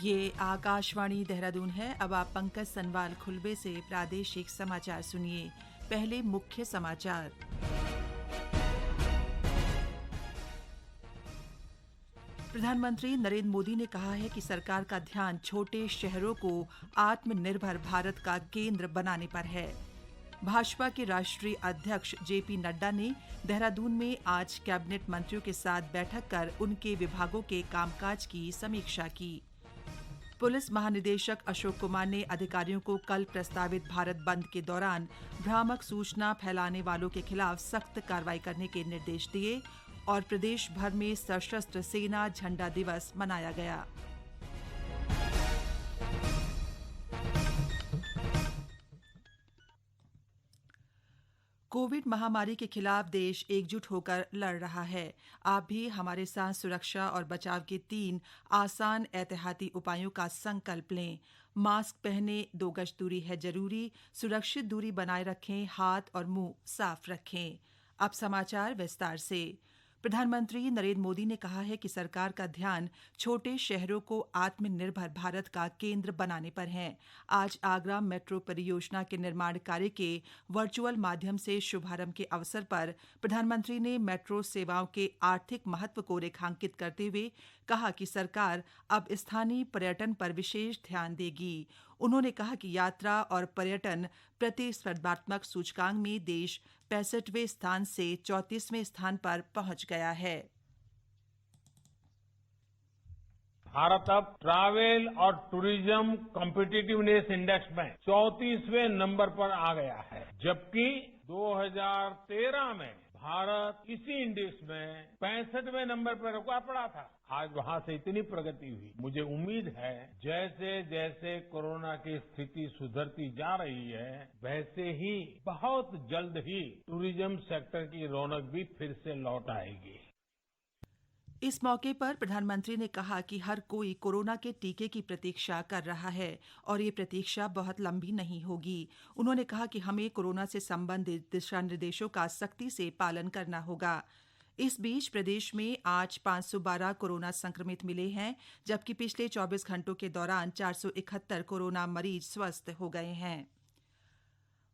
ये आकाशवाणी देहरादून है। अब आप पंकज सनवाल खुलबे से प्रादेशिक समाचार सुनिए। पहले मुख्य समाचार। प्रधानमंत्री नरेंद्र मोदी ने कहा है कि सरकार का ध्यान छोटे शहरों को आत्मनिर्भर भारत का केंद्र बनाने पर है। भाजपा के राष्ट्रीय अध्यक्ष जेपी नड्डा ने देहरादून में आज कैबिनेट मंत्रियों के साथ बैठक कर उनके विभागों के कामकाज की समीक्षा की। पुलिस महानिदेशक अशोक कुमार ने अधिकारियों को कल प्रस्तावित भारत बंद के दौरान भ्रामक सूचना फैलाने वालों के खिलाफ सख्त कार्रवाई करने के निर्देश दिए और प्रदेश भर में सशस्त्र सेना झंडा दिवस मनाया गया। कोविड महामारी के खिलाफ देश एकजुट होकर लड़ रहा है। आप भी हमारे साथ सुरक्षा और बचाव के 3 आसान एहतियाती उपायों का संकल्प लें। मास्क पहनें, 2 गज दूरी है जरूरी, सुरक्षित दूरी बनाए रखें, हाथ और मुंह साफ रखें। अब समाचार विस्तार से। प्रधानमंत्री नरेंद्र मोदी ने कहा है कि सरकार का ध्यान छोटे शहरों को आत्मनिर्भर भारत का केंद्र बनाने पर है। आज आगरा मेट्रो परियोजना के निर्माण कार्य के वर्चुअल माध्यम से शुभारंभ के अवसर पर प्रधानमंत्री ने मेट्रो सेवाओं के आर्थिक महत्व को रेखांकित करते हुए कहा कि सरकार अब स्थानीय पर्यटन पर विशेष ध्यान देगी। उन्होंने कहा कि यात्रा और पर्यटन प्रतिस्पर्धात्मक सूचकांक में देश 65वें स्थान से 34वें स्थान पर पहुंच गया है। भारत अब ट्रैवल और टूरिज्म कॉम्पिटिटिवनेस इंडेक्स में 34वें नंबर पर आ गया है, जबकि 2013 में भारत इसी इंडेक्स में 65वें नंबर पर रुका पड़ा था। आज वहां से इतनी प्रगति हुई। मुझे उम्मीद है जैसे जैसे कोरोना की स्थिति सुधरती जा रही है, वैसे ही बहुत जल्द ही टूरिज्म सेक्टर की रौनक भी फिर से लौट आएगी। इस मौके पर प्रधानमंत्री ने कहा कि हर कोई कोरोना के टीके की प्रतीक्षा कर रहा है और ये प्रतीक्षा बहुत लंबी नहीं होगी। उन्होंने कहा कि हमें कोरोना से संबंधित दिशा निर्देशों का सख्ती से पालन करना होगा। इस बीच प्रदेश में आज 512 कोरोना संक्रमित मिले हैं, जबकि पिछले 24 घंटों के दौरान 471 कोरोना मरीज स्वस्थ हो गए हैं।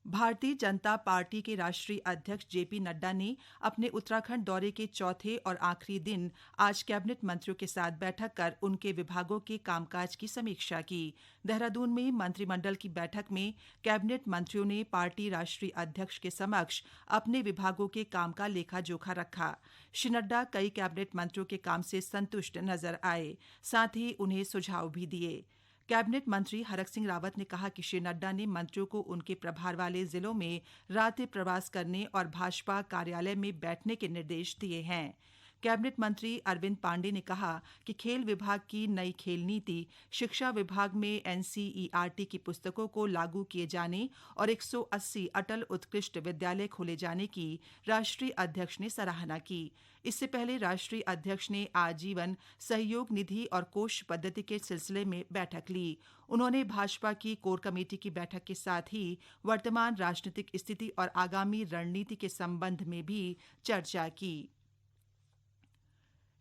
भारतीय जनता पार्टी के राष्ट्रीय अध्यक्ष जेपी नड्डा ने अपने उत्तराखंड दौरे के चौथे और आखिरी दिन आज कैबिनेट मंत्रियों के साथ बैठक कर उनके विभागों के कामकाज की समीक्षा की। देहरादून में मंत्रिमंडल की बैठक में कैबिनेट मंत्रियों ने पार्टी राष्ट्रीय अध्यक्ष के समक्ष अपने विभागों के काम का लेखा जोखा रखा। श्री नड्डा कई कैबिनेट मंत्रियों के काम से संतुष्ट नजर आए, साथ ही उन्हें सुझाव भी दिए। कैबिनेट मंत्री हरक सिंह रावत ने कहा कि श्री नड्डा ने मंत्रियों को उनके प्रभार वाले जिलों में रात्रि प्रवास करने और भाजपा कार्यालय में बैठने के निर्देश दिए हैं। कैबिनेट मंत्री अरविंद पांडे ने कहा कि खेल विभाग की नई खेल नीति, शिक्षा विभाग में एनसीईआरटी की पुस्तकों को लागू किए जाने और 180 अटल उत्कृष्ट विद्यालय खोले जाने की राष्ट्रीय अध्यक्ष ने सराहना की। इससे पहले राष्ट्रीय अध्यक्ष ने आजीवन सहयोग निधि और कोष पद्धति के सिलसिले में बैठक ली। उन्होंने भाजपा की कोर कमेटी की बैठक के साथ ही वर्तमान राजनीतिक स्थिति और आगामी रणनीति के संबंध में भी चर्चा की।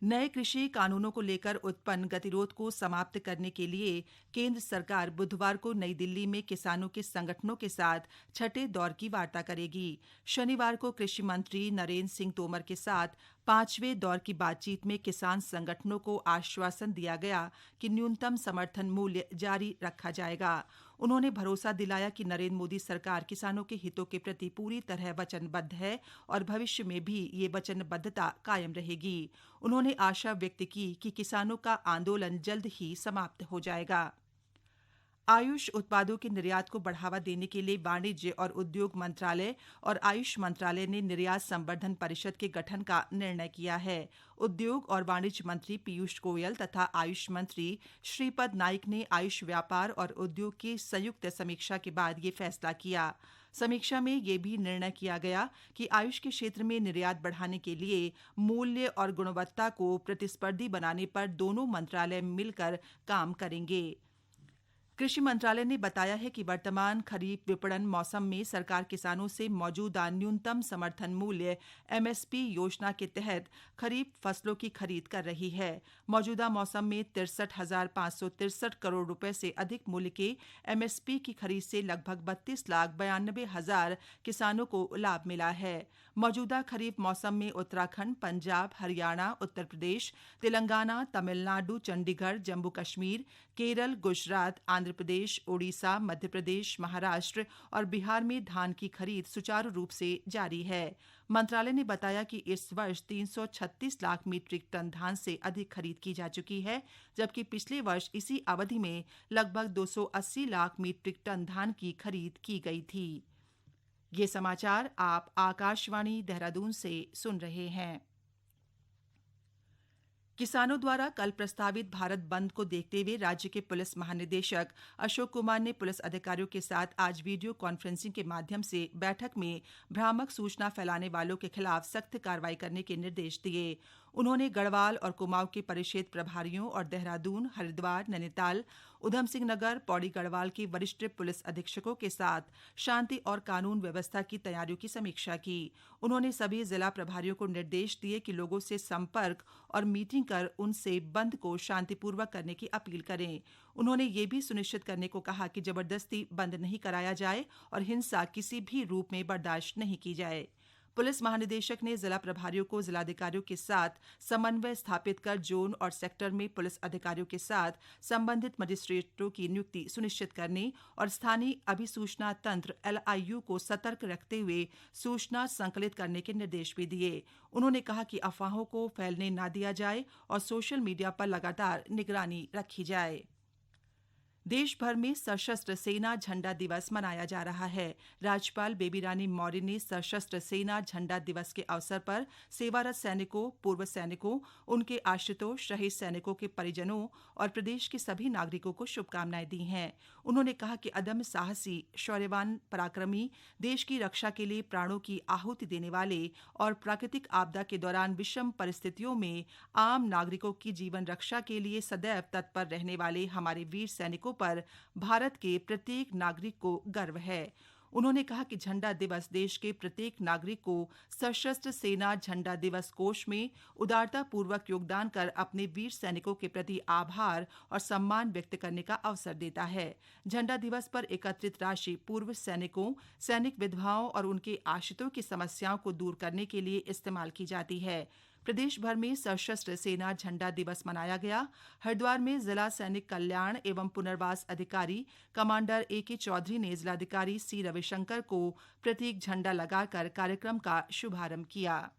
नए कृषि कानूनों को लेकर उत्पन्न गतिरोध को समाप्त करने के लिए केंद्र सरकार बुधवार को नई दिल्ली में किसानों के संगठनों के साथ छठे दौर की वार्ता करेगी। शनिवार को कृषि मंत्री नरेंद्र सिंह तोमर के साथ 5वें दौर की बातचीत में किसान संगठनों को आश्वासन दिया गया कि न्यूनतम समर्थन मूल्य जारी रखा जाएगा। उन्होंने भरोसा दिलाया कि नरेंद्र मोदी सरकार किसानों के हितों के प्रति पूरी तरह वचनबद्ध है और भविष्य में भी ये वचनबद्धता कायम रहेगी। उन्होंने आशा व्यक्त की कि किसानों का आंदोलन जल्द ही समाप्त हो जाएगा। आयुष उत्पादों के निर्यात को बढ़ावा देने के लिए वाणिज्य और उद्योग मंत्रालय और आयुष मंत्रालय ने निर्यात संवर्धन परिषद के गठन का निर्णय किया है। उद्योग और वाणिज्य मंत्री पीयूष गोयल तथा आयुष मंत्री श्रीपद नाइक ने आयुष व्यापार और उद्योग की संयुक्त समीक्षा के बाद ये फैसला किया। समीक्षा में ये भी निर्णय किया गया कि आयुष के क्षेत्र में निर्यात बढ़ाने के लिए मूल्य और गुणवत्ता को प्रतिस्पर्धी बनाने पर दोनों मंत्रालय मिलकर काम करेंगे। कृषि मंत्रालय ने बताया है कि वर्तमान खरीफ विपणन मौसम में सरकार किसानों से मौजूदा न्यूनतम समर्थन मूल्य एमएसपी योजना के तहत खरीफ फसलों की खरीद कर रही है। मौजूदा मौसम में 63,563 करोड़ रुपए से अधिक मूल्य के एमएसपी की खरीद से लगभग 32,92,000 किसानों को लाभ मिला है। मौजूदा खरीफ मौसम में उत्तराखंड, पंजाब, हरियाणा, उत्तर प्रदेश, तेलंगाना, तमिलनाडु, चंडीगढ़, जम्मू कश्मीर, केरल, गुजरात, आंध्र प्रदेश, ओडिशा, मध्य प्रदेश, महाराष्ट्र और बिहार में धान की खरीद सुचारू रूप से जारी है। मंत्रालय ने बताया कि इस वर्ष 336 लाख मीट्रिक टन धान से अधिक खरीद की जा चुकी है, जबकि पिछले वर्ष इसी अवधि में लगभग 280 लाख मीट्रिक टन धान की खरीद की गई थी। ये समाचार आप आकाशवाणी देहरादून से सुन रहे हैं। किसानों द्वारा कल प्रस्तावित भारत बंद को देखते हुए राज्य के पुलिस महानिदेशक अशोक कुमार ने पुलिस अधिकारियों के साथ आज वीडियो कॉन्फ्रेंसिंग के माध्यम से बैठक में भ्रामक सूचना फैलाने वालों के खिलाफ सख्त कार्रवाई करने के निर्देश दिए। उन्होंने गढ़वाल और कुमाऊं के परिक्षेत्र प्रभारियों और देहरादून, हरिद्वार, नैनीताल, उधम सिंह नगर, पौड़ी गढ़वाल के वरिष्ठ पुलिस अधीक्षकों के साथ शांति और कानून व्यवस्था की तैयारियों की समीक्षा की। उन्होंने सभी जिला प्रभारियों को निर्देश दिए कि लोगों से संपर्क और मीटिंग कर उनसे बंद को शांतिपूर्वक करने की अपील करें। उन्होंने ये भी सुनिश्चित करने को कहा कि जबरदस्ती बंद नहीं कराया जाए और हिंसा किसी भी रूप में बर्दाश्त नहीं की जाए। पुलिस महानिदेशक ने जिला प्रभारियों को जिलाधिकारियों के साथ समन्वय स्थापित कर जोन और सेक्टर में पुलिस अधिकारियों के साथ संबंधित मजिस्ट्रेटों की नियुक्ति सुनिश्चित करने और स्थानीय अभिसूचना तंत्र LIU को सतर्क रखते हुए सूचना संकलित करने के निर्देश भी दिए। उन्होंने कहा कि अफवाहों को फैलने न दिया जाए और सोशल मीडिया पर लगातार निगरानी रखी जाए। देश भर में सशस्त्र सेना झंडा दिवस मनाया जा रहा है। राज्यपाल बेबी रानी मौर्य ने सशस्त्र सेना झंडा दिवस के अवसर पर सेवारत सैनिकों, पूर्व सैनिकों, उनके आश्रितों, शहीद सैनिकों के परिजनों और प्रदेश के सभी नागरिकों को शुभकामनाएं दी हैं। उन्होंने कहा कि अदम्य साहसी, शौर्यवान, पराक्रमी, देश की रक्षा के लिए प्राणों की आहुति देने वाले और प्राकृतिक आपदा के दौरान विषम परिस्थितियों में आम नागरिकों की जीवन रक्षा के लिए सदैव तत्पर रहने वाले हमारे वीर सैनिकों पर भारत के प्रत्येक नागरिक को गर्व है। उन्होंने कहा कि झंडा दिवस देश के प्रत्येक नागरिक को सशस्त्र सेना झंडा दिवस कोष में उदारता पूर्वक योगदान कर अपने वीर सैनिकों के प्रति आभार और सम्मान व्यक्त करने का अवसर देता है। झंडा दिवस पर एकत्रित राशि पूर्व सैनिकों, सैनिक विधवाओं और उनके आश्रितों की समस्याओं को दूर करने के लिए इस्तेमाल की जाती है। प्रदेश भर में सशस्त्र सेना झंडा दिवस मनाया गया। हरिद्वार में जिला सैनिक कल्याण एवं पुनर्वास अधिकारी कमांडर AK चौधरी ने जिलाधिकारी C रविशंकर को प्रतीक झंडा लगाकर कार्यक्रम का शुभारंभ किया।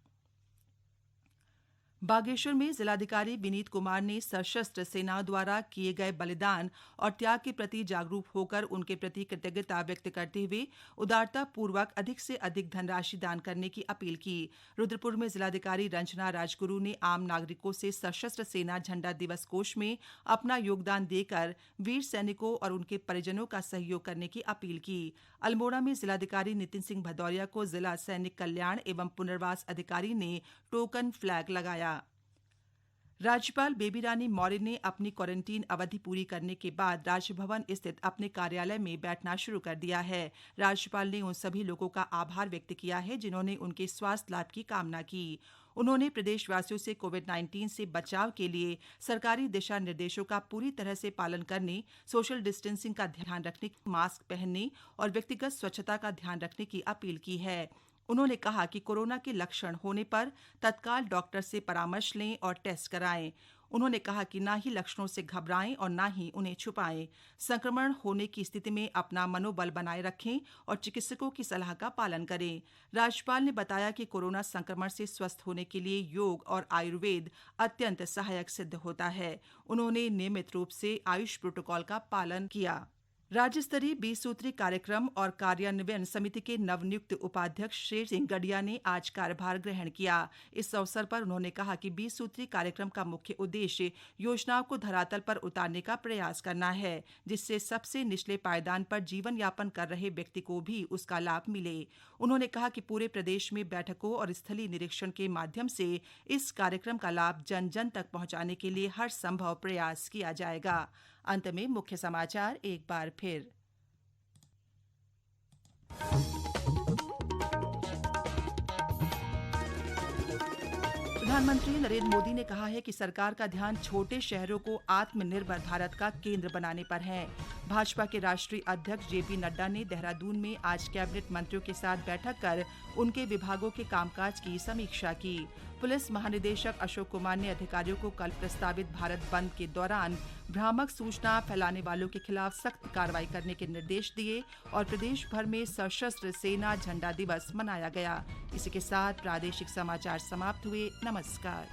बागेश्वर में जिलाधिकारी विनीत कुमार ने सशस्त्र सेनाओं द्वारा किए गए बलिदान और त्याग के प्रति जागरूक होकर उनके प्रति कृतज्ञता व्यक्त करते हुए उदारता पूर्वक अधिक से अधिक धनराशि दान करने की अपील की। रुद्रपुर में जिलाधिकारी रंजना राजगुरू ने आम नागरिकों से सशस्त्र सेना झंडा दिवस कोष में अपना योगदान देकर वीर सैनिकों और उनके परिजनों का सहयोग करने की अपील की। अल्मोड़ा में जिलाधिकारी नितिन सिंह भदौरिया को जिला सैनिक कल्याण एवं पुनर्वास अधिकारी ने टोकन फ्लैग लगाया। राज्यपाल बेबी रानी मौर्य ने अपनी क्वारंटीन अवधि पूरी करने के बाद राजभवन स्थित अपने कार्यालय में बैठना शुरू कर दिया है। राज्यपाल ने उन सभी लोगों का आभार व्यक्त किया है जिन्होंने उनके स्वास्थ्य लाभ की कामना की। उन्होंने प्रदेशवासियों से कोविड-19 से बचाव के लिए सरकारी दिशा निर्देशों का पूरी तरह से पालन करने, सोशल डिस्टेंसिंग का ध्यान रखने, मास्क पहनने और व्यक्तिगत स्वच्छता का ध्यान रखने की अपील की है। उन्होंने कहा कि कोरोना के लक्षण होने पर तत्काल डॉक्टर से परामर्श लें और टेस्ट कराएं। उन्होंने कहा कि ना ही लक्षणों से घबराएं और ना ही उन्हें छुपाएं। संक्रमण होने की स्थिति में अपना मनोबल बनाए रखें और चिकित्सकों की सलाह का पालन करें। राज्यपाल ने बताया कि कोरोना संक्रमण से स्वस्थ होने के लिए योग और आयुर्वेद अत्यंत सहायक सिद्ध होता है। उन्होंने नियमित रूप से आयुष प्रोटोकॉल का पालन किया। राज्य स्तरीय 20 सूत्री कार्यक्रम और कार्यान्वयन समिति के नवनियुक्त उपाध्यक्ष शेर सिंह गढ़िया ने आज कार्यभार ग्रहण किया। इस अवसर पर उन्होंने कहा कि 20 सूत्री कार्यक्रम का मुख्य उद्देश्य योजनाओं को धरातल पर उतारने का प्रयास करना है, जिससे सबसे निचले पायदान पर जीवन यापन कर रहे व्यक्ति को भी उसका लाभ मिले। उन्होंने कहा कि पूरे प्रदेश में बैठकों और स्थलीय निरीक्षण के माध्यम से इस कार्यक्रम का लाभ जन जन तक पहुंचाने के लिए हर संभव प्रयास किया जाएगा। अंत में मुख्य समाचार एक बार फिर। प्रधानमंत्री नरेंद्र मोदी ने कहा है कि सरकार का ध्यान छोटे शहरों को आत्मनिर्भर भारत का केंद्र बनाने पर है। भाजपा के राष्ट्रीय अध्यक्ष जेपी नड्डा ने देहरादून में आज कैबिनेट मंत्रियों के साथ बैठक कर उनके विभागों के कामकाज की समीक्षा की। पुलिस महानिदेशक अशोक कुमार ने अधिकारियों को कल प्रस्तावित भारत बंद के दौरान भ्रामक सूचना फैलाने वालों के खिलाफ सख्त कार्रवाई करने के निर्देश दिए और प्रदेश भर में सशस्त्र सेना झंडा दिवस मनाया गया। इसी के साथ प्रादेशिक समाचार समाप्त हुए। नमस्कार।